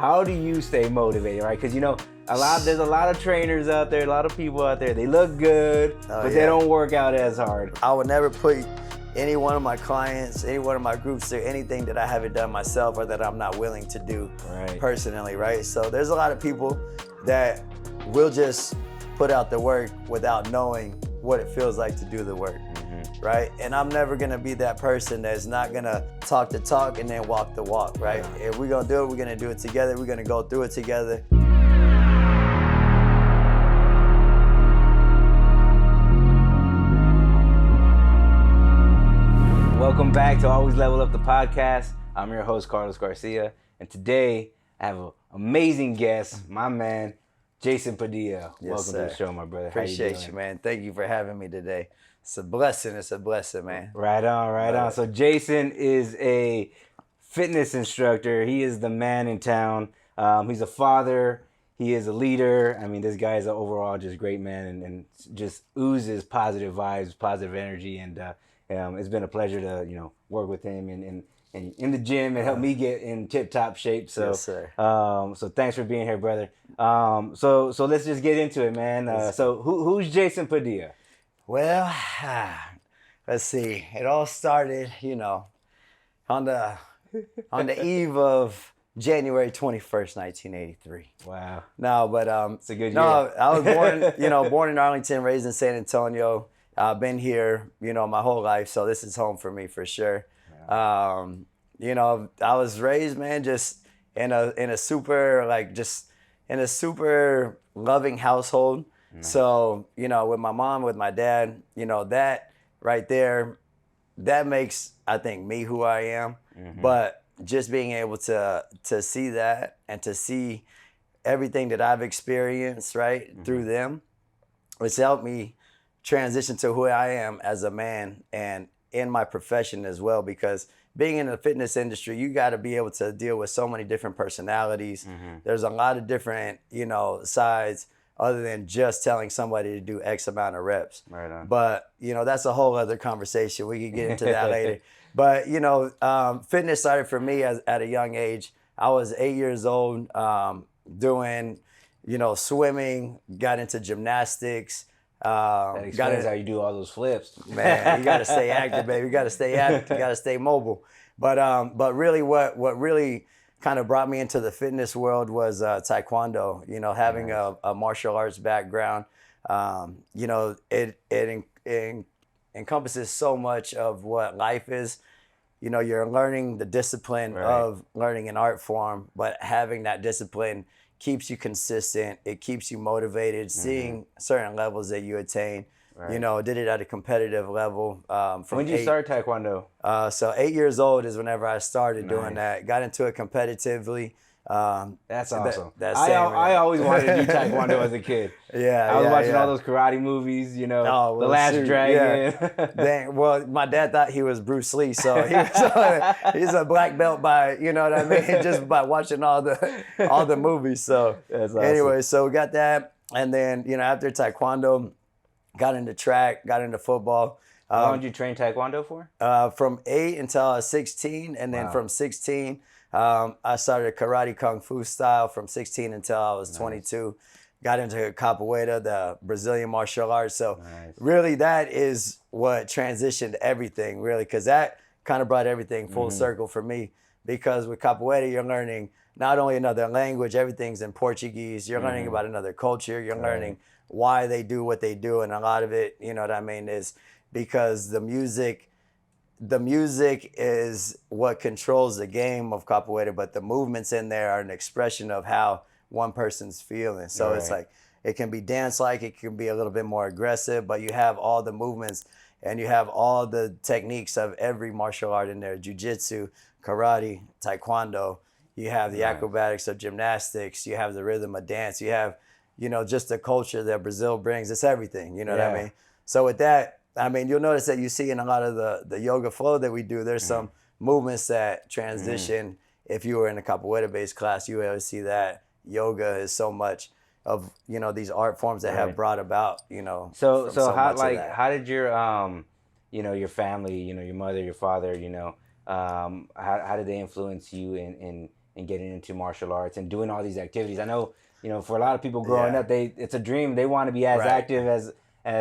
How do you stay motivated, right? Because there's a lot of trainers out there, a lot of people out there. They look good, but they don't work out as hard. I would never put any one of my clients, any one of my groups through anything that I haven't done myself or that I'm not willing to do personally, right? So there's a lot of people that will just put out the work without knowing what it feels like to do the work. Right? And I'm never gonna be that person that's not gonna talk the talk and then walk the walk, right? If we're gonna do it, we're gonna do it together. We're gonna go through it together. Welcome back to Always Level Up the podcast. I'm your host, Carlos Garcia. And today I have an amazing guest, my man, Jason Padilla. Welcome to the show, my brother. Appreciate you, man. Thank you for having me today. It's a blessing, man. Right on. So Jason is a fitness instructor. He is the man in town. He's a father. He is a leader. I mean, this guy is an overall just great man and just oozes positive vibes, positive energy. And it's been a pleasure to, work with him and in the gym and help me get in tip-top shape. So, yes, sir. So thanks for being here, brother. So let's just get into it, man. So who's Jason Padilla? Well, let's see. It all started, on the eve of January 21st, 1983. Wow. No, but it's a good year. No, I was born, born in Arlington, raised in San Antonio. I've been here, my whole life, so this is home for me for sure. Yeah. I was raised, man, just in a super loving household. Nice. So, with my mom, with my dad, that right there, that makes, I think, me who I am. Mm-hmm. But just being able to see that and to see everything that I've experienced, right, mm-hmm. through them, it's helped me transition to who I am as a man and in my profession as well. Because being in the fitness industry, you got to be able to deal with so many different personalities. Mm-hmm. There's a lot of different, sides, other than just telling somebody to do X amount of reps. Right on. But, that's a whole other conversation. We can get into that later. But, fitness started for me at a young age. I was 8 years old, doing, swimming, got into gymnastics. That explains how you do all those flips. Man, you got to stay active, baby. You got to stay active. You got to stay mobile. But really what really kind of brought me into the fitness world was Taekwondo. Having a martial arts background, it encompasses so much of what life is. You're learning the discipline of learning an art form, but having that discipline keeps you consistent. It keeps you motivated, mm-hmm. seeing certain levels that you attain. Right. Did it at a competitive level. When did you start Taekwondo? So 8 years old is whenever I started doing that. Got into it competitively. That's awesome. I always wanted to do Taekwondo as a kid. I was watching all those karate movies, The Last Dragon. Yeah. Dang, well, my dad thought he was Bruce Lee, so he's a black belt by, just by watching all the movies. So that's awesome. Anyway, so we got that. And then, after Taekwondo, got into track, got into football. How long did you train Taekwondo for? From 8 until I was 16. And then from 16, I started karate kung fu style from 16 until I was 22. Got into capoeira, the Brazilian martial arts. So really that is what transitioned everything, really, because that kind of brought everything full circle for me. Because with capoeira, you're learning not only another language, everything's in Portuguese. You're learning about another culture. You're learning why they do what they do. And a lot of it, is because the music is what controls the game of capoeira, but the movements in there are an expression of how one person's feeling. So it's like, it can be dance-like, it can be a little bit more aggressive, but you have all the movements and you have all the techniques of every martial art in there. Jiu-jitsu, karate, taekwondo. You have the acrobatics of gymnastics. You have the rhythm of dance. You have, just the culture that Brazil brings. It's everything, what I mean? So with that, you'll notice that you see in a lot of the yoga flow that we do, there's some movements that transition. If you were in a capoeira-based class, you always see that yoga is so much of, these art forms that have brought about, So how did your, your family, your mother, your father, how did they influence you in and getting into martial arts and doing all these activities? I know, for a lot of people growing up, it's a dream. They want to be as active as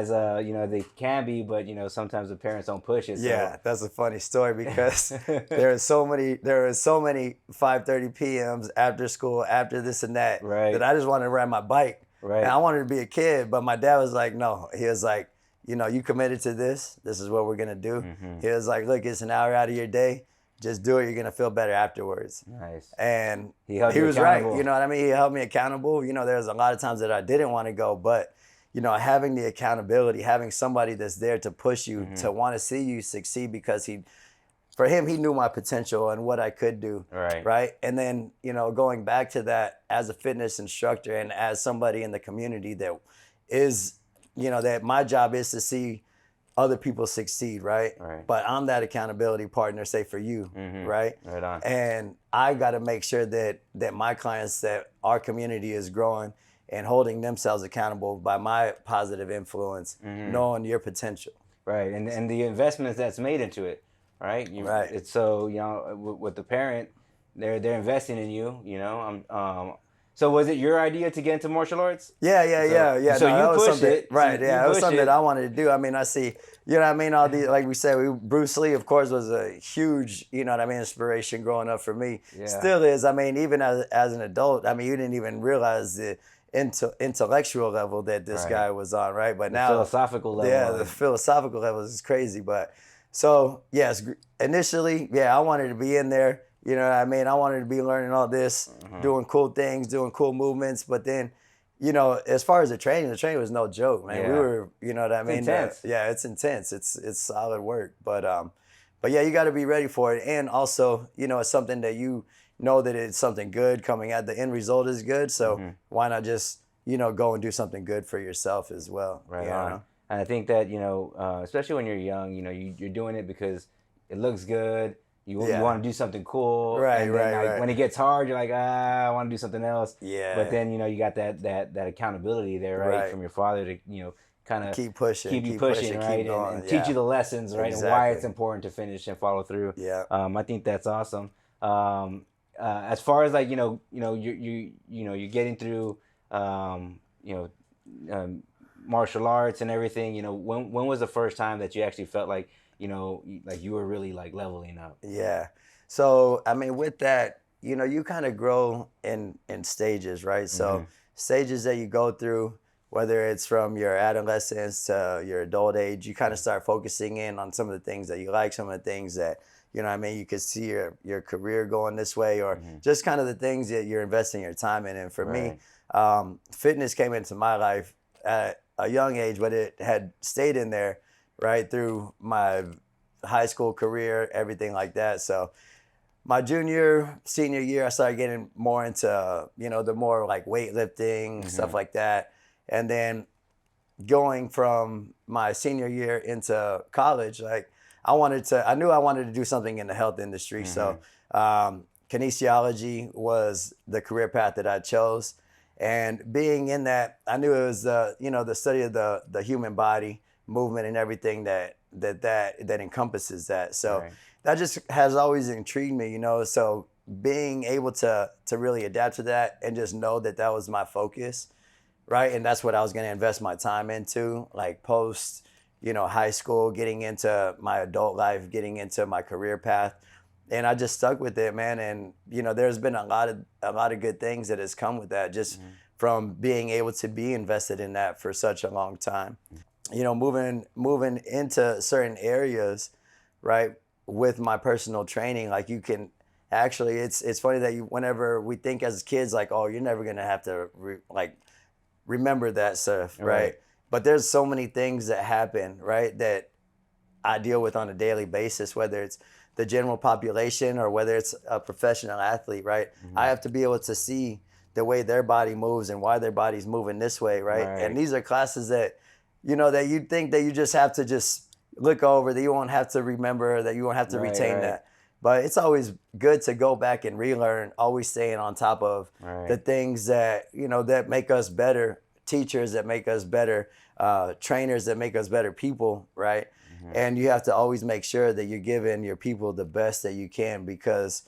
they can be, but sometimes the parents don't push it. Yeah, so. that's a funny story because there are so many 5:30 p.m.s after school, after this and that, that I just wanted to ride my bike. Right. And I wanted to be a kid, but my dad was like, no. He was like, you committed to this. This is what we're gonna do. He was like, look, it's an hour out of your day. Just do it. You're gonna feel better afterwards. Nice. And he was right. You know what I mean? He held me accountable. There was a lot of times that I didn't want to go, but having the accountability, having somebody that's there to push you, to want to see you succeed, because for him, he knew my potential and what I could do. Right. And then, going back to that as a fitness instructor and as somebody in the community that is, that my job is to see other people succeed. Right. But I'm that accountability partner, say, for you. Right. Right on. And I got to make sure that my clients, that our community is growing and holding themselves accountable by my positive influence, knowing your potential. Right. And the investments that's made into it, right? Right. It's so, with the parent, they're investing in you, So was it your idea to get into martial arts? Yeah. So you pushed it. Right, yeah. It was something that I wanted to do. I mean, I see, all these, like we said, Bruce Lee, of course, was a huge, inspiration growing up for me. Yeah. Still is. I mean, even as an adult, you didn't even realize the intellectual level that this guy was on, right? But now, philosophical level. Yeah, the philosophical level is crazy. But so, yes, initially, I wanted to be in there. I wanted to be learning all this, doing cool things, doing cool movements. But then, as far as the training was no joke, man. Yeah. We were, It's intense. It's intense. It's solid work. But yeah, you got to be ready for it. And also, it's something that that it's something good coming out. The end result is good. So why not just, go and do something good for yourself as well. Right on. And I think that, especially when you're young, you're doing it because it looks good. You want to do something cool. Right. When it gets hard, you're like, I want to do something else. Yeah. But then, you got that accountability there, right? From your father to, kind of keep pushing, right? Keep going, and teach you the lessons, right? Exactly. And why it's important to finish and follow through. Yeah. I think that's awesome. As far as like, you're getting through, martial arts and everything, when was the first time that you actually felt like, like you were really like leveling up? Yeah. So, with that, you kind of grow in stages, right? So stages that you go through, whether it's from your adolescence to your adult age, you kind of start focusing in on some of the things that you like, some of the things that, you could see your career going this way, or just kind of the things that you're investing your time in. And for me, fitness came into my life at a young age, but it had stayed in there right through my high school career, everything like that. So my senior year, I started getting more into, the more like weightlifting, stuff like that. And then going from my senior year into college, like I knew I wanted to do something in the health industry. So kinesiology was the career path that I chose. And being in that, I knew it was, the study of the human body, movement, and everything that encompasses that. So that just has always intrigued me, So being able to really adapt to that and just know that was my focus, right? And that's what I was going to invest my time into, like post, high school, getting into my adult life, getting into my career path. And I just stuck with it, man. And, there's been a lot of good things that has come with that, just from being able to be invested in that for such a long time. Moving into certain areas, right, with my personal training, like you can actually, it's funny that whenever we think as kids, like, oh, you're never going to have to remember that stuff, right? But there's so many things that happen, right, that I deal with on a daily basis, whether it's the general population or whether it's a professional athlete, right? I have to be able to see the way their body moves and why their body's moving this way, right? And these are classes that, that you think that you just have to just look over, that you won't have to remember, that you won't have to retain that. But it's always good to go back and relearn, always staying on top of the things that, that make us better, teachers that make us better, trainers that make us better people, right? And you have to always make sure that you're giving your people the best that you can, because,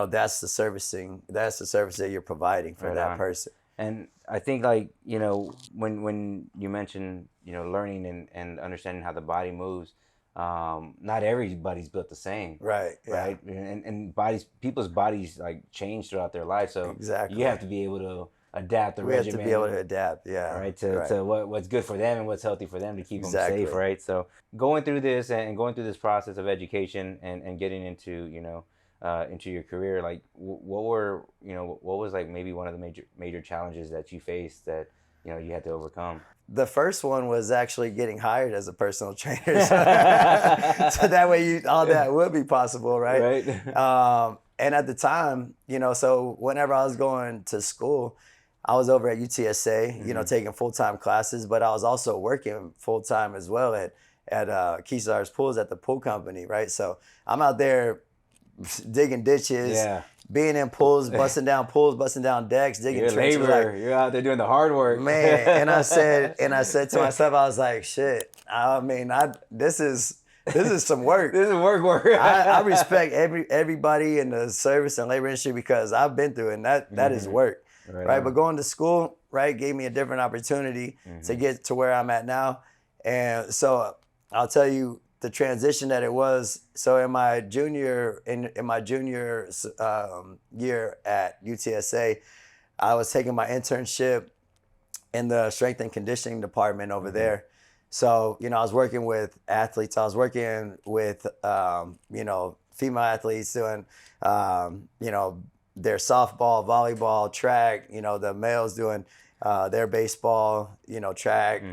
that's the service that you're providing for that person. And I think, like, when you mention, learning and understanding how the body moves, not everybody's built the same. Right. Yeah. Right. And people's bodies like change throughout their life. So exactly. you have to be able to adapt the we regimen. We have to be able to adapt. Yeah. Right. To what's good for them and what's healthy for them to keep them safe. Right. So going through this process of education and getting into, into your career, like what was like maybe one of the major challenges that you faced that you had to overcome? The first one was actually getting hired as a personal trainer, so that way all that would be possible, right? And at the time, so whenever I was going to school, I was over at UTSA, taking full-time classes, but I was also working full-time as well at Keystar's Pools at the pool company, right? So I'm out there digging ditches, being in pools, busting down decks, digging trenches. You're out there doing the hard work, man. And I said to myself, I was like, shit. I mean, this is some work. This is work. I respect everybody in the service and labor industry because I've been through it, and that is work, right? But going to school, right, gave me a different opportunity to get to where I'm at now, and so I'll tell you the transition that it was. So in my junior year at UTSA, I was taking my internship in the strength and conditioning department over there. So, I was working with athletes. I was working with, female athletes doing, their softball, volleyball, track, the males doing their baseball, track,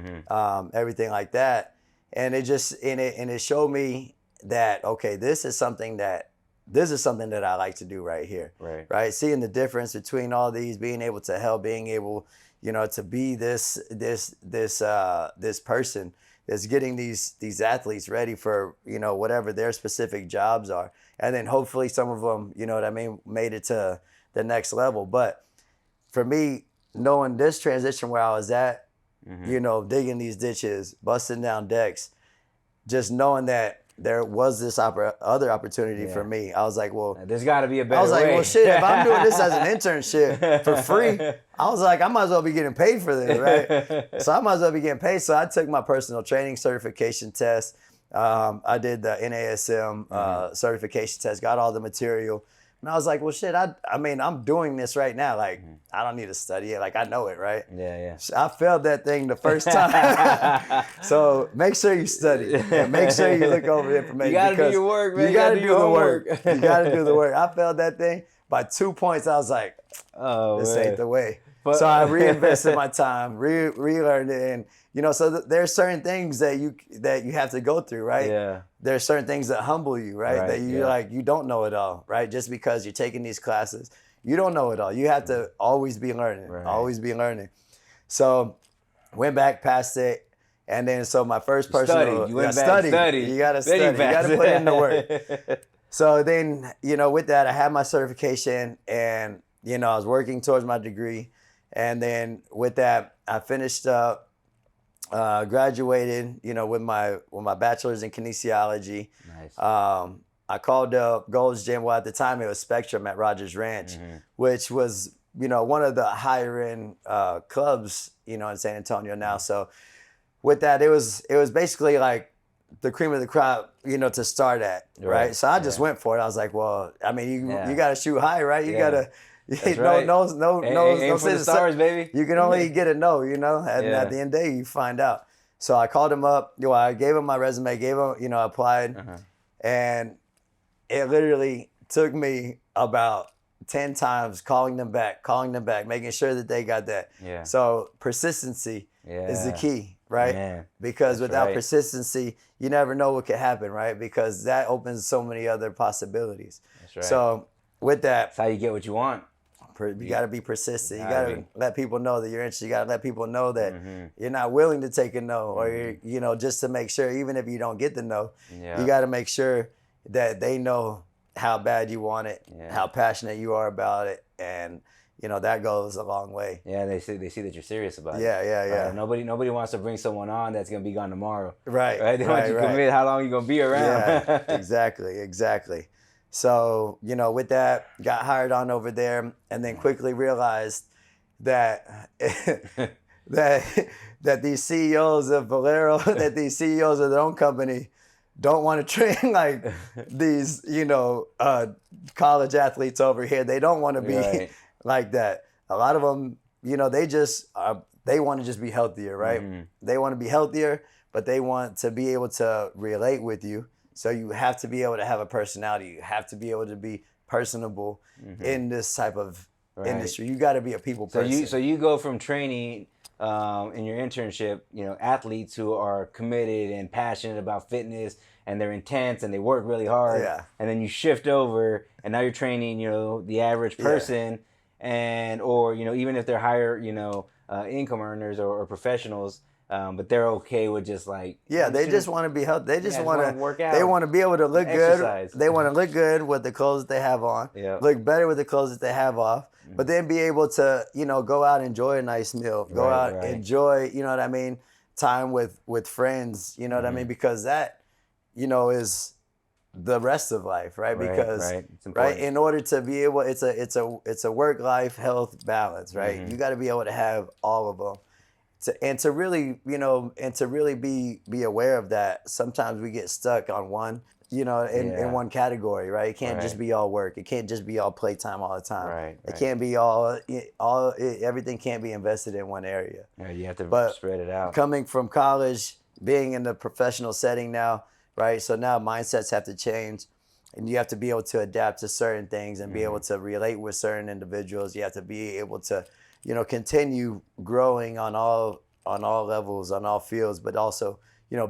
everything like that. And it showed me that, okay, this is something that I like to do right here. Right. Seeing the difference between all these, being able to help, being able, to be this person that's getting these athletes ready for, whatever their specific jobs are. And then hopefully some of them, made it to the next level. But for me, knowing this transition where I was at, digging these ditches, busting down decks, just knowing that there was this other opportunity for me. I was like, well, there's got to be a better way. I was like, well, shit, if I'm doing this as an internship for free, I was like, I might as well be getting paid for this, right? So I might as well be getting paid. So I took my personal training certification test. I did the NASM certification test, got all the material. And I was like, well, shit, I'm doing this right now. Like, I don't need to study it. Like, I know it, right? Yeah. I failed that thing the first time. So make sure you study and make sure you look over the information. You got to do your work, man. You got to do the work. You got to do the work. I failed that thing by 2 points. I was like, this ain't the way. So I reinvested my time, relearned it, and so there's certain things that you have to go through, right? Yeah. There's certain things that humble you, right? That you you don't know it all, right? Just because you're taking these classes, you don't know it all. You have to always be learning, always be learning. So went back past it, and then so my first personal you went back, study. You gotta study. You gotta put in the work. So then with that, I had my certification, and I was working towards my degree. And then with that, I finished up, graduated, with my bachelor's in kinesiology. Nice. I called up Gold's Gym. Well, at the time it was Spectrum at Rogers Ranch, which was, one of the higher end clubs, in San Antonio now. So with that, it was basically like the cream of the crop, to start at, right? So I just went for it. I was like, well, you got to shoot high, right? You got to. That's right. No, aim for the stars, baby. You can only get a no, and at the end of the day, you find out. So I called him up. I gave him my resume, applied, and it literally took me about 10 times calling them back, making sure that they got that. Yeah. So persistency is the key, right? Man. Because without persistency, you never know what could happen, right? Because that opens so many other possibilities. That's right. So with that, that's how you get what you want. You got to be persistent. You got to let people know that you're interested. You got to let people know that you're not willing to take a no, or you're, just to make sure, even if you don't get the no, you got to make sure that they know how bad you want it, how passionate you are about it, and that goes a long way. Yeah, they see that you're serious about it. Yeah. Nobody wants to bring someone on that's gonna be gone tomorrow. Right. They want you to commit how long you're gonna be around. Yeah, exactly. So, with that, got hired on over there, and then quickly realized that that these CEOs of Valero, that these CEOs of their own company don't want to train like these, college athletes over here. They don't want to be Right. like that. A lot of them, they want to just be healthier, right? Mm-hmm. They want to be healthier, but they want to be able to relate with you. So you have to be able to have a personality. You have to be able to be personable in this type of industry. You got to be a people person. So you go from training in your internship, athletes who are committed and passionate about fitness, and they're intense and they work really hard. Yeah. And then you shift over, and now you're training, the average person, or even if they're higher, income earners or professionals. But they're okay with just like they just want to be healthy. They just want to work out. They want to be able to look exercise. good. They want to look good with the clothes that they have on. Yeah. Look better with the clothes that they have off. But then be able to go out and enjoy a nice meal. Go out enjoy time with friends. You know what I mean, because that is the rest of life, right? Because in order to be able, it's a work life health balance, right? You got to be able to have all of them. To really be aware of that. Sometimes we get stuck on one, in one category, right? It can't just be all work. It can't just be all playtime all the time. Right. It can't be everything can't be invested in one area. Yeah, you have to spread it out. Coming from college, being in the professional setting now, right? So now mindsets have to change, and you have to be able to adapt to certain things and be able to relate with certain individuals. You have to be able to continue growing on all levels, on all fields, but also,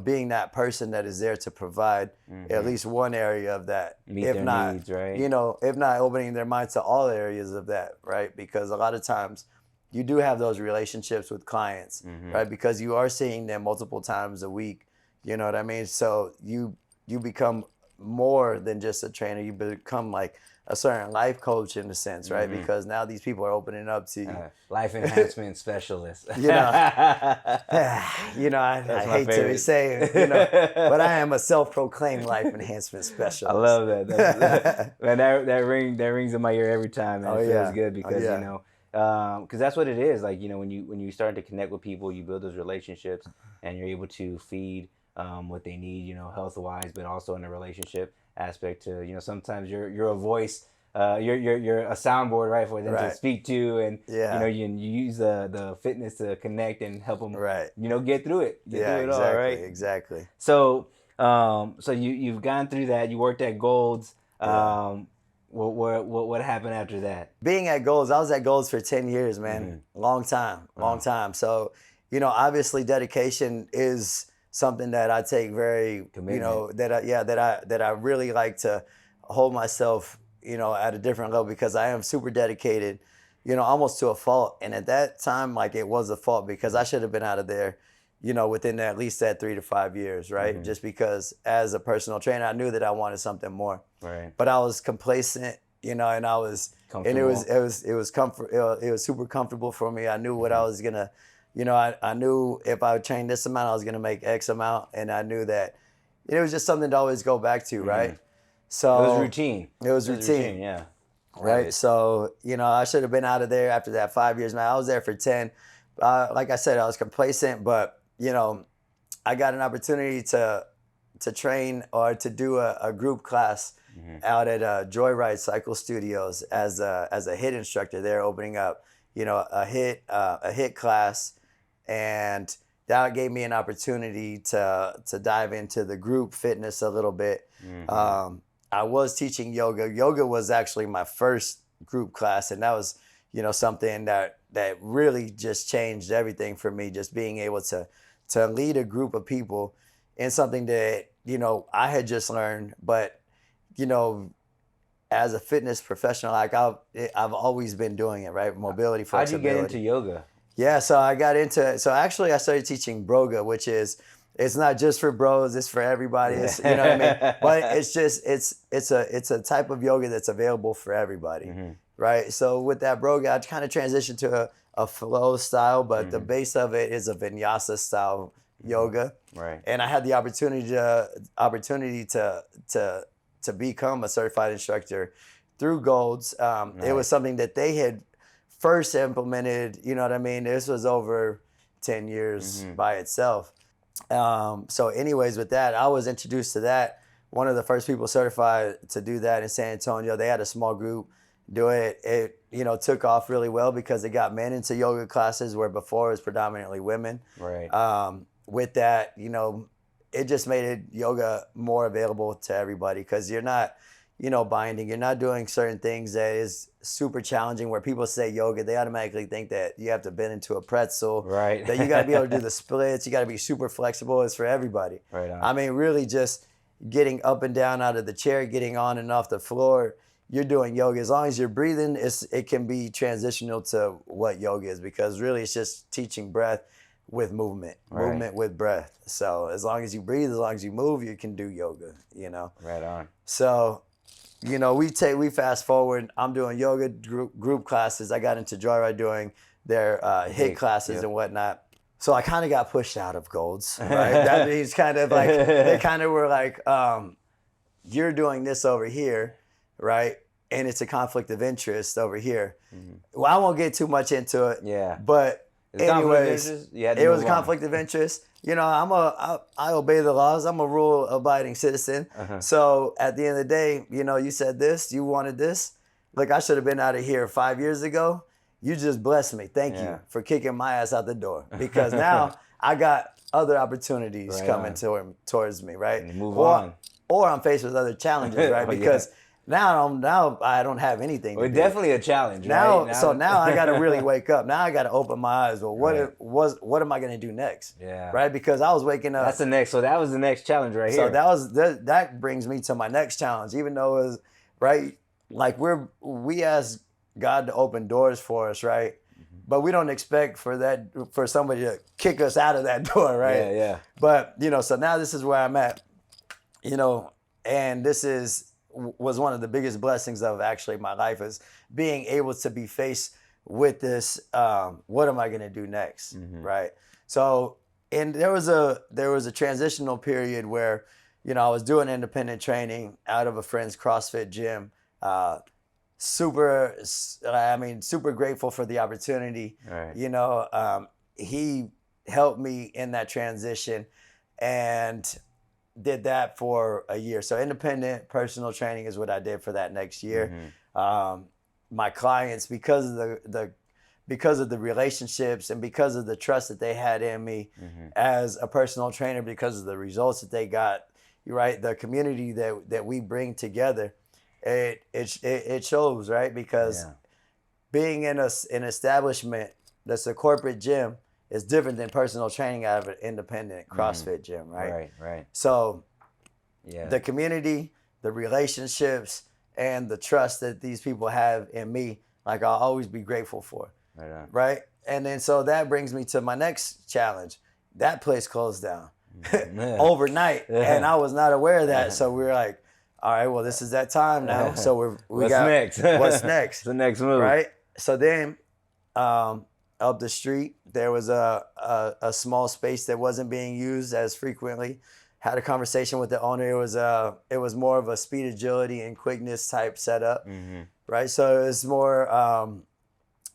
being that person that is there to provide at least one area of that. Meet their needs, right? If not opening their mind to all areas of that, right? Because a lot of times you do have those relationships with clients, right? Because you are seeing them multiple times a week, you know what I mean? So you become more than just a trainer. You become like a certain life coach in a sense, right? Because now these people are opening up to you. Life enhancement specialist. I hate to be saying, but I am a self-proclaimed life enhancement specialist. I love that. Man, that rings in my ear every time, man. It feels good because because that's what it is. Like when you start to connect with people, you build those relationships, and you're able to feed what they need, health wise, but also in a relationship aspect to sometimes you're a voice, you're a soundboard, right, for them to speak to, and you use the fitness to connect and help them get through it, through it all, right? Exactly. So you've gone through that. You worked at Gold's. What happened after that? Being at Gold's, I was at Gold's for 10 years, man. Long time. So obviously dedication is something that I take very, that I really like to hold myself, at a different level, because I am super dedicated, almost to a fault. And at that time, like, it was a fault because I should have been out of there, within at least that 3 to 5 years, right? Just because as a personal trainer, I knew that I wanted something more. Right. But I was complacent, and I was, and it was comfort. It was super comfortable for me. I knew what I was gonna. I knew if I trained this amount, I was going to make X amount. And I knew that it was just something to always go back to, right? So it was routine. It was routine. Yeah. Right. So, I should have been out of there after that 5 years, man. I was there for 10. Like I said, I was complacent, but, I got an opportunity to train or to do a group class out at Joyride Cycle Studios as a HIIT instructor. They're opening up, a HIIT class. And that gave me an opportunity to dive into the group fitness a little bit. I was teaching yoga. Yoga was actually my first group class, and that was, something that really just changed everything for me. Just being able to lead a group of people in something that I had just learned, but as a fitness professional, like I've always been doing it, right? Mobility, flexibility. How'd you get into yoga? Yeah, so I got into it. So actually I started teaching Broga, which is, it's not just for bros, it's for everybody. It's, you know what I mean? But it's just, it's a type of yoga that's available for everybody, right? So with that Broga, I kind of transitioned to a flow style, but the base of it is a vinyasa style yoga. Right. And I had the opportunity to to become a certified instructor through Golds. It was something that they had first implemented, you know what I mean? This was over 10 years by itself. So anyways, with that, I was introduced to that. One of the first people certified to do that in San Antonio. They had a small group do it. It, took off really well because it got men into yoga classes where before it was predominantly women. Right. With that, it just made yoga more available to everybody because you're not, binding. You're not doing certain things that is super challenging where people say yoga, they automatically think that you have to bend into a pretzel. Right. That you got to be able to do the splits. You got to be super flexible. It's for everybody. Right on. I mean, really just getting up and down out of the chair, getting on and off the floor. You're doing yoga. As long as you're breathing, it can be transitional to what yoga is because really it's just teaching breath with movement, movement with breath. So as long as you breathe, as long as you move, you can do yoga, Right on. So, we fast forward. I'm doing yoga group classes. I got into Joyride doing their HIIT classes and whatnot. So I kind of got pushed out of Golds, right? That means kind of like, they kind of were like, you're doing this over here, right? And it's a conflict of interest over here. Well, I won't get too much into it. Yeah. But anyways, it was a conflict on. of interest. I obey the laws. I'm a rule-abiding citizen. So at the end of the day, you said this, you wanted this. Look, I should have been out of here 5 years ago. You just blessed me. Thank you for kicking my ass out the door because now I got other opportunities coming towards me, right? And move on. Or I'm faced with other challenges, right? Because now I don't have anything. Well, definitely a challenge. Now, right? so now I got to really wake up. Now I got to open my eyes. Well, what am I going to do next? Yeah. Right? Because I was waking up. That's the next. So that was the next challenge right here. So that brings me to my next challenge. Even though it was right, like we asked God to open doors for us, right? But we don't expect for somebody to kick us out of that door, right? Yeah. But so now this is where I'm at, and this was one of the biggest blessings of actually my life is being able to be faced with this. What am I going to do next, right? So, and there was a transitional period where, I was doing independent training out of a friend's CrossFit gym. Super grateful for the opportunity. Right. He helped me in that transition and did that for a year. So independent personal training is what I did for that next year. My clients, because of the relationships and because of the trust that they had in me as a personal trainer, because of the results that they got, right? The community that we bring together, it shows, right? Because being in an establishment that's a corporate gym is different than personal training out of an independent CrossFit gym, right? Right. So the community, the relationships, and the trust that these people have in me, like I'll always be grateful for, right? And then so that brings me to my next challenge. That place closed down overnight, and I was not aware of that. So we were like, all right, well, this is that time now. So What's next? What's next? The next move, right? So then, up the street, there was a small space that wasn't being used as frequently. Had a conversation with the owner. It was more of a speed, agility, and quickness type setup, right? So it was more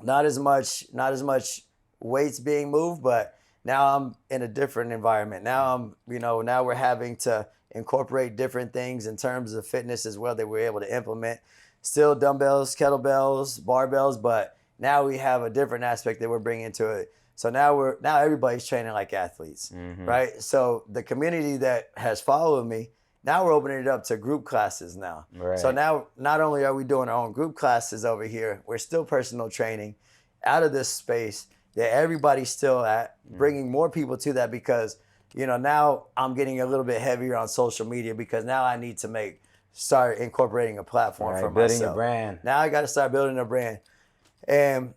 not as much weights being moved, but now I'm in a different environment. Now now we're having to incorporate different things in terms of fitness as well that we're able to implement. Still dumbbells, kettlebells, barbells, but now we have a different aspect that we're bringing to it. So now everybody's training like athletes, right? So the community that has followed me, now we're opening it up to group classes now. Right. So now not only are we doing our own group classes over here, we're still personal training out of this space that everybody's still at, bringing more people to that because now I'm getting a little bit heavier on social media because now I need to start incorporating a platform for myself. Building your brand. Now I got to start building a brand. And,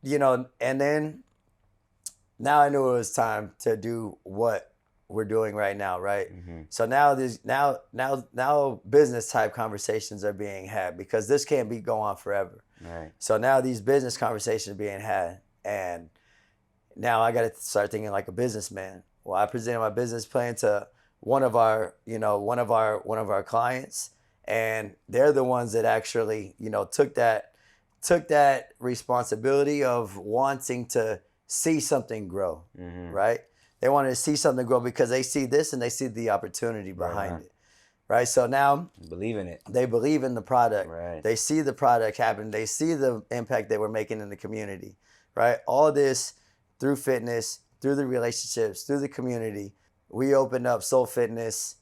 and then now I knew it was time to do what we're doing right now, right? So now business type conversations are being had because this can't be going on forever. Right. So now these business conversations are being had, and now I got to start thinking like a businessman. Well, I presented my business plan to one of our clients, And they're the ones that actually, took that responsibility of wanting to see something grow, right? They wanted to see something grow because they see this and they see the opportunity behind it, right? So now Believe in it. they believe in the product. Right. They see the product happen. They see the impact that we're making in the community, right? All this through fitness, through the relationships, through the community. We opened up Soul Fitness.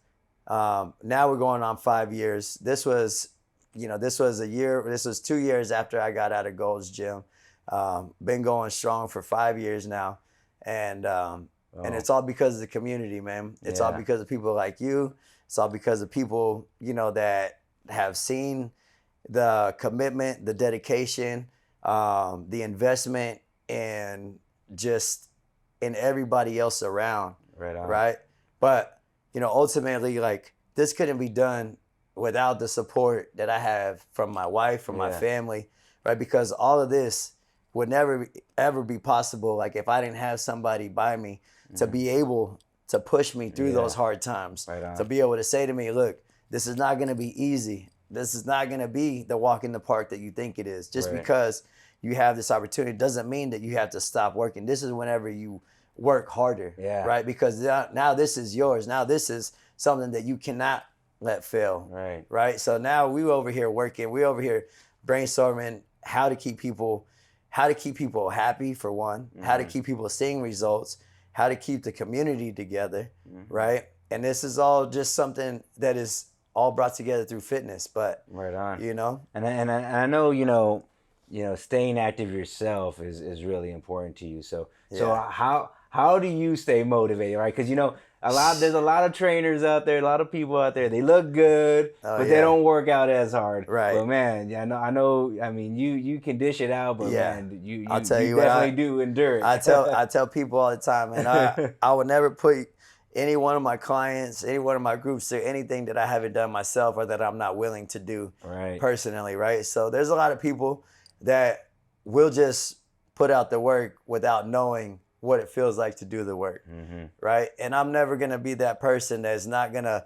Now we're going on 5 years. This was 2 years after I got out of Gold's Gym. Been going strong for 5 years now. And it's all because of the community, man. It's all because of people like you. It's all because of people, that have seen the commitment, the dedication, the investment, and just in everybody else around. Right on. Right? But, ultimately, like, this couldn't be done without the support that I have from my wife, from my family, right? Because all of this would never, ever be possible, like, if I didn't have somebody by me to be able to push me through those hard times, to be able to say to me, look, this is not going to be easy. This is not going to be the walk in the park that you think it is. Just because you have this opportunity doesn't mean that you have to stop working. This is whenever you work harder, right? Because now this is yours. Now this is something that you cannot let fail, right? So now we over here working. We over here brainstorming how to keep people happy, for one, how to keep people seeing results, how to keep the community together, right? And this is all just something that is all brought together through fitness. But right on, and I know, staying active yourself is really important to you. So how do you stay motivated, right? Because there's a lot of trainers out there, a lot of people out there. They look good, but they don't work out as hard. Right. But man, I know. I mean, you can dish it out, but man, you definitely do endure it. I tell people all the time, and I would never put any one of my clients, any one of my groups through anything that I haven't done myself or that I'm not willing to do personally, right? So there's a lot of people that will just put out the work without knowing what it feels like to do the work, right? And I'm never gonna be that person that's not gonna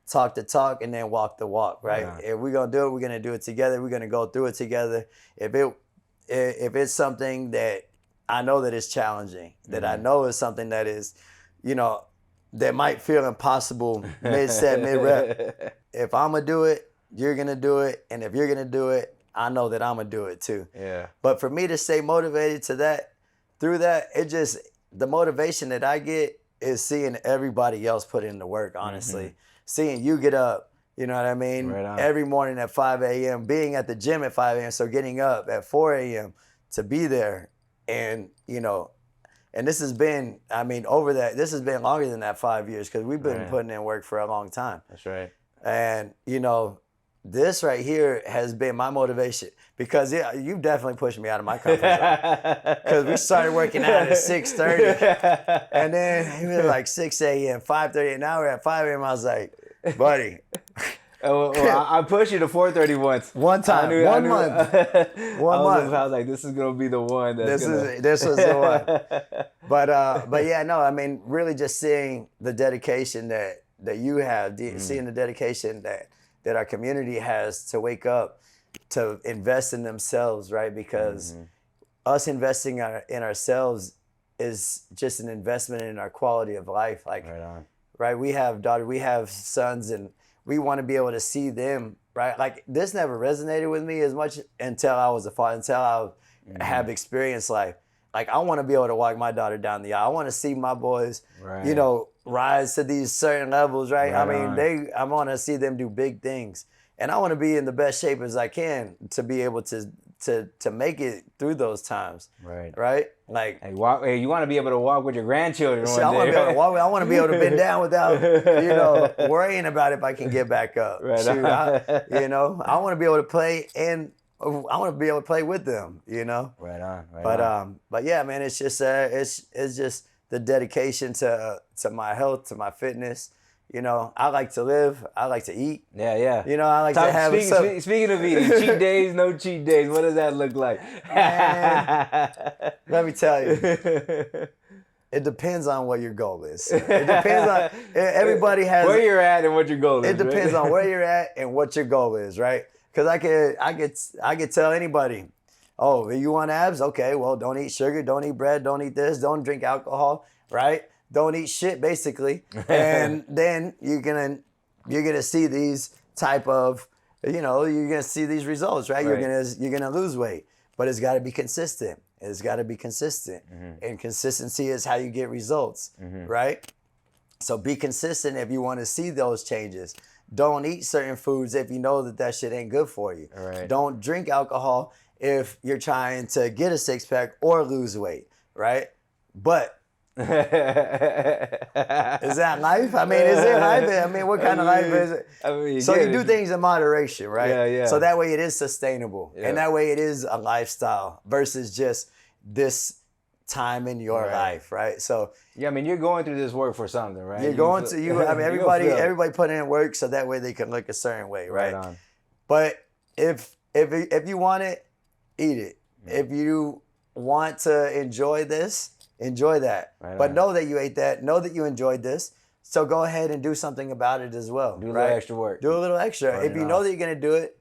talk the talk and then walk the walk, right? If we're gonna do it, we're gonna do it together. We're gonna go through it together. If it's something that I know that is challenging, that I know is something that is, that might feel impossible mid-set, mid-rep. If I'm gonna do it, you're gonna do it, and if you're gonna do it, I know that I'm gonna do it too. Yeah. But for me to stay motivated through that, the motivation that I get is seeing everybody else put in the work, honestly. Seeing you get up, you know what I mean? Right on. Every morning at 5 a.m., being at the gym at 5 a.m., so getting up at 4 a.m. to be there. And, and this has been, this has been longer than that 5 years because we've been putting in work for a long time. That's right. And, this right here has been my motivation because you've definitely pushed me out of my comfort zone. Because we started working out at 6:30, and then it was like 6 a.m., 5:30, and now we're at 5 a.m. I was like, buddy. I pushed you to 4:30 once. One time, one month. I was like, this is gonna be the one. This was the one. But yeah, no, really just seeing the dedication that you have, seeing the dedication that our community has to wake up, to invest in themselves, right? Because us investing in ourselves is just an investment in our quality of life. Like, right? We have daughters, we have sons, and we want to be able to see them, right? Like, this never resonated with me as much until I was a father, until I have experienced life. Like, I want to be able to walk my daughter down the aisle. I want to see my boys, rise to these certain levels, right? I want to see them do big things. And I want to be in the best shape as I can to be able to make it through those times. Right? Like, hey, you want to be able to walk with your grandchildren one day. I want to be able to walk. I want to be able to bend down without, worrying about if I can get back up. Shoot, I want to be able to play, and I want to be able to play with them. Right on. But yeah, man, it's just the dedication to my health, to my fitness. I like to live. I like to eat. Yeah. I like to have. Speaking of eating, cheat days, no cheat days. What does that look like? Man, let me tell you. It depends on what your goal is. It depends on everybody has where you're at and what your goal is. It depends on where you're at and what your goal is, right? Because I could tell anybody, oh, you want abs? Okay, well, don't eat sugar, don't eat bread, don't eat this, don't drink alcohol, right? Don't eat shit, basically. And then you're gonna see these type of, you're gonna see these results, right? Right. You're gonna lose weight, but it's got to be consistent. It's got to be consistent, and consistency is how you get results, right? So be consistent if you want to see those changes. Don't eat certain foods if you know that shit ain't good for you. Right. Don't drink alcohol if you're trying to get a six-pack or lose weight, right? But is that life? I mean, is it life? I mean, what kind of life is it? I mean, So you do things in moderation, right? Yeah, yeah. So that way it is sustainable. Yeah. And that way it is a lifestyle versus just this time in your life, right? So yeah, I mean, you're going through this work for something, right? you're going to I mean, everybody put in work so that way they can look a certain way, right? Right on. But if you want it, eat it. If you want to enjoy this, enjoy that. Right But on. know that you ate that. Know that you enjoyed this. So go ahead and do something about it as well. Do a little extra work. Do a little extra. Burn If it you know off. that you're gonna do it,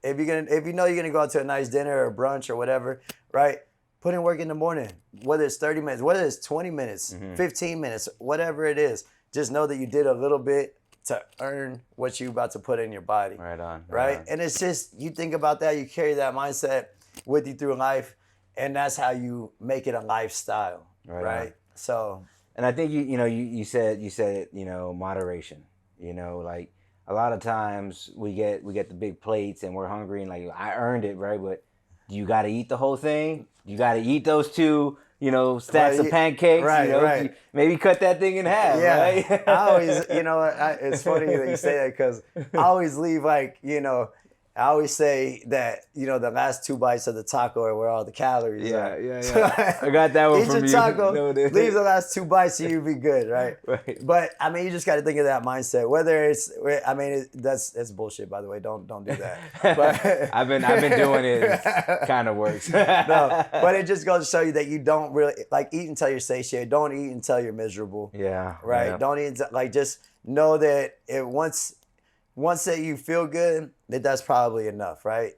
if you know you're gonna go out to a nice dinner or brunch or whatever, right? Put in work in the morning. Whether it's 30 minutes, whether it's 20 minutes, 15 minutes, whatever it is. Just know that you did a little bit to earn what you're about to put in your body. Right on. Right? on. And it's just, you think about that, you carry that mindset with you through life, and that's how you make it a lifestyle. Right on. So, And I think you said it, moderation. Like a lot of times we get the big plates and we're hungry and like I earned it, right? But do you got to eat the whole thing? You got to eat those two, stacks of pancakes. Right, right. Maybe cut that thing in half. yeah. Right? I always, it's funny that you say that because I always leave I always say that, the last 2 bites of the taco are where all the calories are. Yeah. I got that one Eat from your you. taco, No, leave the last 2 bites and you'll be good, right? Right. But, I mean, you just got to think of that mindset. Whether it's, I mean, that's bullshit, by the way. Don't do that. But I've been doing it. It kind of works. no, but it just goes to show you that you don't really, eat until you're satiated. Don't eat until you're miserable. Yeah. Right? Yeah. Don't eat, just know that once that you feel good, that's probably enough, right?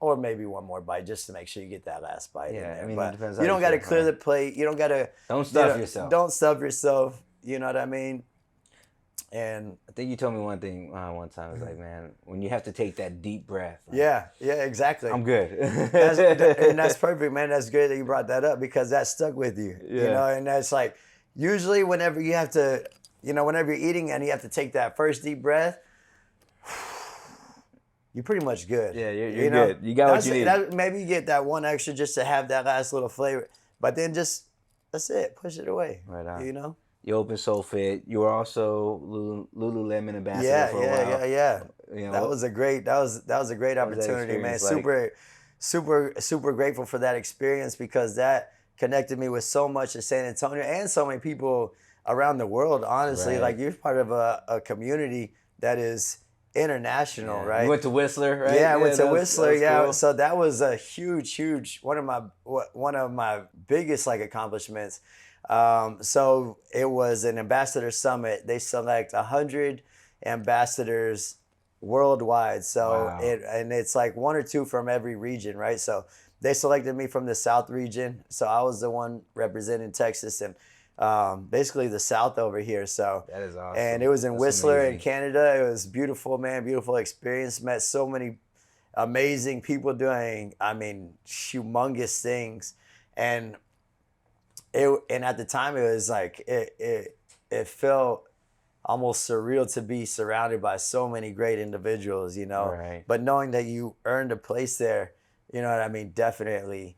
Or maybe one more bite just to make sure you get that last bite in Yeah, there. I mean, it but depends how you you don't got to feel, clear right? the plate. You don't got to. Don't stuff yourself. Don't stuff yourself. You know what I mean? And I think you told me one thing one time. It's like, man, when you have to take that deep breath. Like, yeah, exactly. I'm good. And that's perfect, man. That's great that you brought that up because that stuck with you. Yeah. And that's like usually whenever you have to, whenever you're eating and you have to take that first deep breath, you're pretty much good. Yeah, you're good. You got what you need. Maybe you get that one extra just to have that last little flavor, but then that's it. Push it away. Right on. You Open Soul Fit. You were also Lululemon ambassador for a while. Yeah. You know, That was a great opportunity, man. experience Super grateful for that experience because that connected me with so much in San Antonio and so many people around the world. Honestly, Right. like you're part of a community that is international, right? You went to Whistler, right? Yeah, I went to that was Whistler. Yeah, cool. so that was a huge one of my biggest accomplishments. So it was an ambassador summit. They select 100 ambassadors worldwide. So Wow. it's like 1 or 2 from every region, right? So they selected me from the South region. So I was the one representing Texas and basically the South over here. So That is awesome. and it was in That's Whistler in amazing. Canada. It was beautiful, man. Beautiful experience. Met so many amazing people doing, humongous things. And at the time it was like it felt almost surreal to be surrounded by so many great individuals, Right. But knowing that you earned a place there, definitely,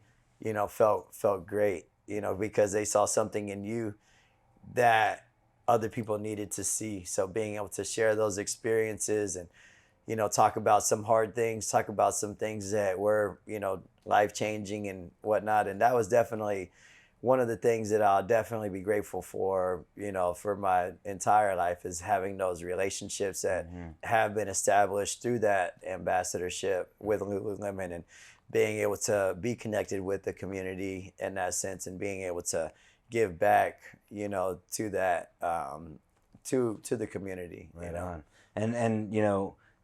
felt great, because they saw something in you that other people needed to see. So being able to share those experiences and, talk about some hard things, talk about some things that were, life-changing and whatnot. And that was definitely one of the things that I'll definitely be grateful for, for my entire life is having those relationships that have been established through that ambassadorship with Lululemon and being able to be connected with the community in that sense and being able to give back, to that, to the community. Right on. And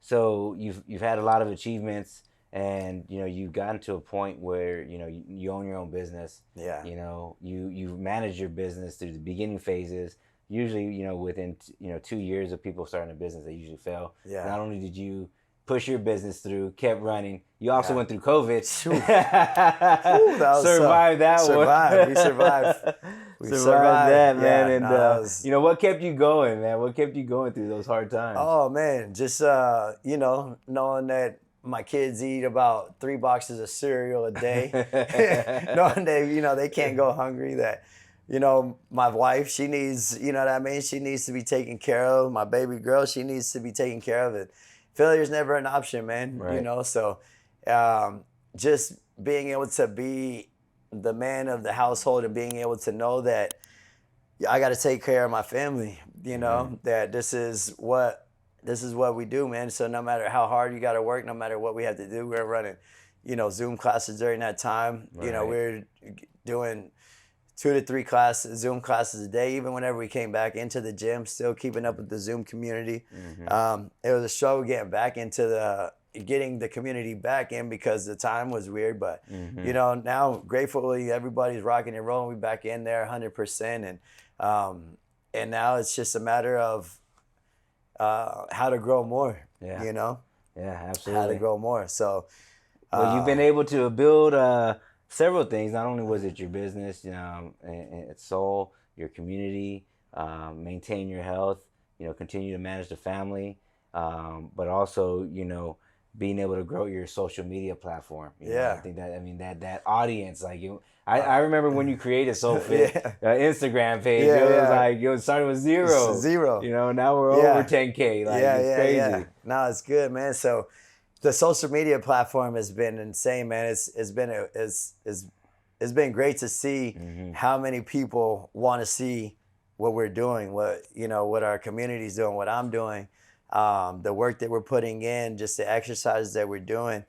so you've had a lot of achievements, and you've gotten to a point where you own your own business. Yeah. You've managed your business through the beginning phases. Usually, within 2 years of people starting a business, they usually fail. Yeah. Not only did you push your business through, kept running, you also Yeah. went through COVID. Ooh, that was Survived that one. Survived. We survived. We Survived that, man. Yeah, And that was... what kept you going, man? What kept you going through those hard times? Oh man, just knowing that my kids eat about 3 boxes of cereal a day, knowing that they can't go hungry. That my wife, she needs, she needs to be taken care of. My baby girl, she needs to be taken care of. It failure's never an option, man. Right. So just being able to be the man of the household and being able to know that I got to take care of my family, that this is what we do, man. So no matter how hard you got to work, no matter what we have to do, we're running, Zoom classes during that time. Right. We're doing 2 to 3 Zoom classes a day. Even whenever we came back into the gym, still keeping up with the Zoom community. It was a struggle getting the community back in because the time was weird. But, now gratefully everybody's rocking and rolling. We back in there 100%. And now it's just a matter of how to grow more, Yeah. Yeah, absolutely. How to grow more. So, well, you've been able to build several things. Not only was it your business, and its soul, your community, maintain your health, continue to manage the family, but also, being able to grow your social media platform. I think that audience, like I remember when you created SoFit Instagram page. It started with zero. Now we're over 10K. It's crazy. Yeah. No, it's good, man. So the social media platform has been insane, man. It's been great to see how many people want to see what we're doing, what our community's doing, what I'm doing, the work that we're putting in, just the exercises that we're doing.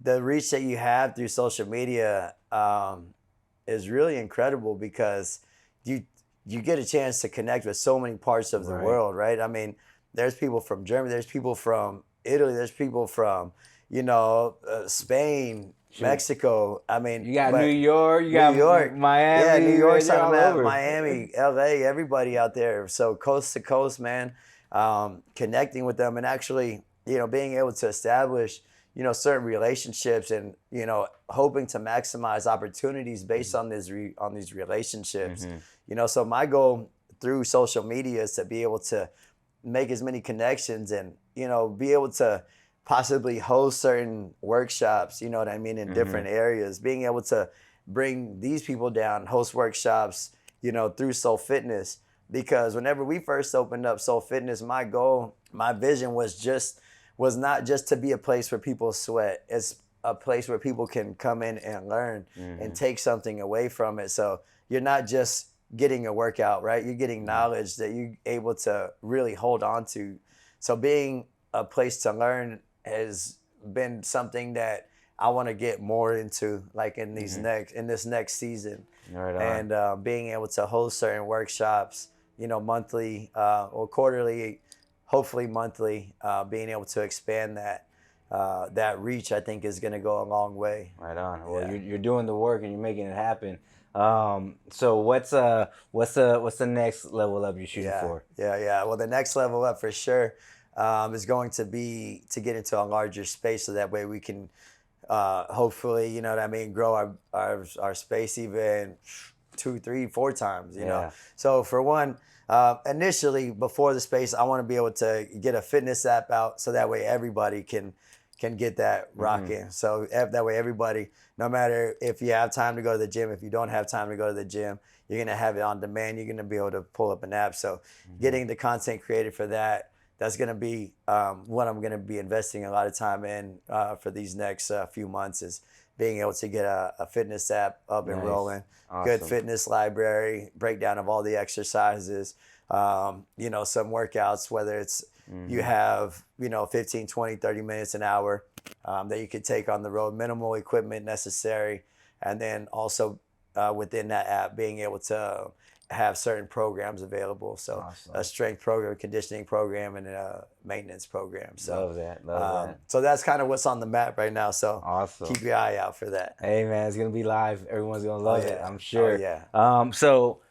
The reach that you have through social media is really incredible because you get a chance to connect with so many parts of the world, right? I mean, there's people from Germany, there's people from Italy, there's people from, Spain, Mexico. I mean, you got New York, you got Miami. Yeah, New York's all over. Miami, LA, everybody out there. So coast to coast, man, connecting with them and actually, being able to establish, certain relationships and, hoping to maximize opportunities based on these relationships. So my goal through social media is to be able to make as many connections and, be able to possibly host certain workshops, in different areas, being able to bring these people down, host workshops, through Soul Fitness. Because whenever we first opened up Soul Fitness, my goal, my vision was not just to be a place where people sweat. It's a place where people can come in and learn and take something away from it. So you're not just getting a workout, right? You're getting knowledge that you're able to really hold on to. So being a place to learn has been something that I want to get more into, like in this next season. Right on. And being able to host certain workshops, monthly or quarterly, hopefully monthly, being able to expand that reach, I think is going to go a long way. Right on. Well, you're doing the work and you're making it happen. So what's the next level up you're shooting for? Yeah. Well, the next level up for sure is going to be to get into a larger space, so that way we can hopefully, grow our space even 2, 3, 4 times. So for one, initially before the space, I want to be able to get a fitness app out, so that way everybody can get that rocking. So that way everybody, no matter if you have time to go to the gym, if you don't have time to go to the gym, you're going to have it on demand. You're going to be able to pull up an app. So getting the content created for that's going to be what I'm going to be investing a lot of time in for these next few months, is being able to get a fitness app up and rolling. Awesome. Good fitness library, breakdown of all the exercises, some workouts, whether it's you have, 15, 20, 30 minutes, an hour that you could take on the road, minimal equipment necessary. And then also within that app, being able to have certain programs available. So Awesome. a strength program, conditioning program, and a maintenance program. So Love that. Love that. so that's kind of what's on the map right now. So Awesome. keep your eye out for that. Hey man, it's gonna be live. Everyone's gonna love it, yeah. I'm sure. Oh, yeah. So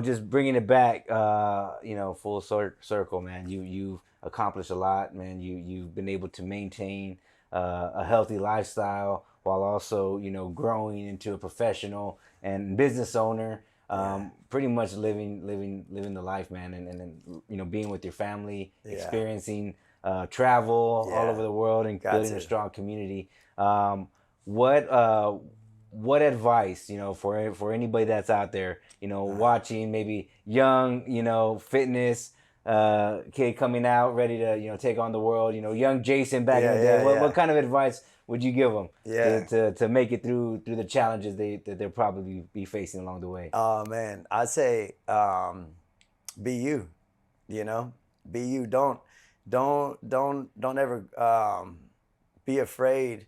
just bringing it back, full circle, man. You've accomplished a lot, man. You've been able to maintain a healthy lifestyle while also growing into a professional and business owner. Pretty much living the life, man, and being with your family, experiencing travel all over the world, and building a strong community. What advice, for anybody that's out there, watching, maybe young, fitness kid coming out ready to, take on the world, young Jason back in the day. What kind of advice would you give them to make it through the challenges that they'll probably be facing along the way? Oh man, I'd say be you. Be you. Don't ever be afraid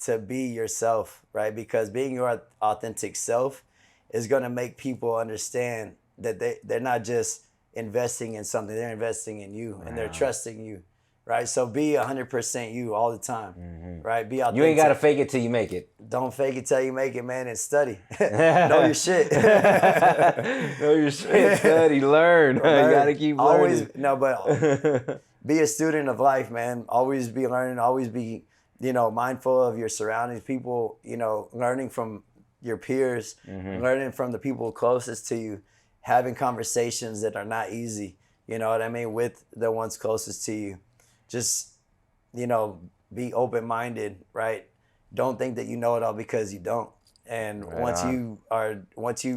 to be yourself, right? Because being your authentic self is going to make people understand that they're not just investing in something, they're investing in you, and they're trusting you, right? So be 100% you all the time, right? Be authentic. You ain't got to fake it till you make it. Don't fake it till you make it, man, and study. Know your shit. Know your shit, study, learn. You got to keep learning. But be a student of life, man. Always be learning, always be mindful of your surroundings, people, learning from your peers, learning from the people closest to you, having conversations that are not easy, you know what I mean, with the ones closest to you. Just, be open-minded, right? Don't think that you know it all, because you don't. And once you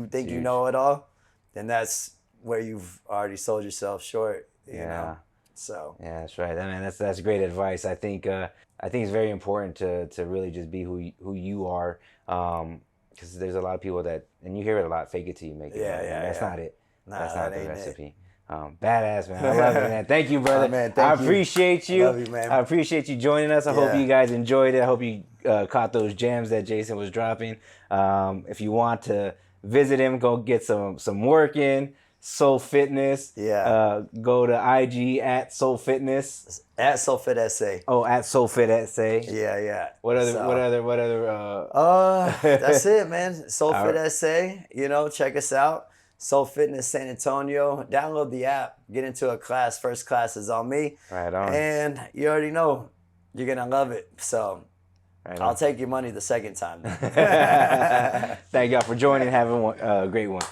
think you know it all, then that's where you've already sold yourself short, you know? So yeah, that's right. I mean, that's great advice. I think it's very important to really just be who you are, because there's a lot of people that, and you hear it a lot, fake it till you make it. That's not it. Nah, that's not the ain't recipe. Badass, man. I love it, man. Thank you, brother. Man, I appreciate you. Love you, man. I appreciate you joining us. I hope you guys enjoyed it. I hope you caught those gems that Jason was dropping. If you want to visit him, go get some work in. Soul Fitness. Go to IG at Soul Fitness. At SoulFit SA. Oh, at SoulFit SA. Yeah. What other? That's it, man. SoulFit SA. Check us out. Soul Fitness San Antonio. Download the app. Get into a class. First class is on me. Right on. And you already know you're gonna love it. So I'll take your money the second time. Thank y'all for joining. Have a great one.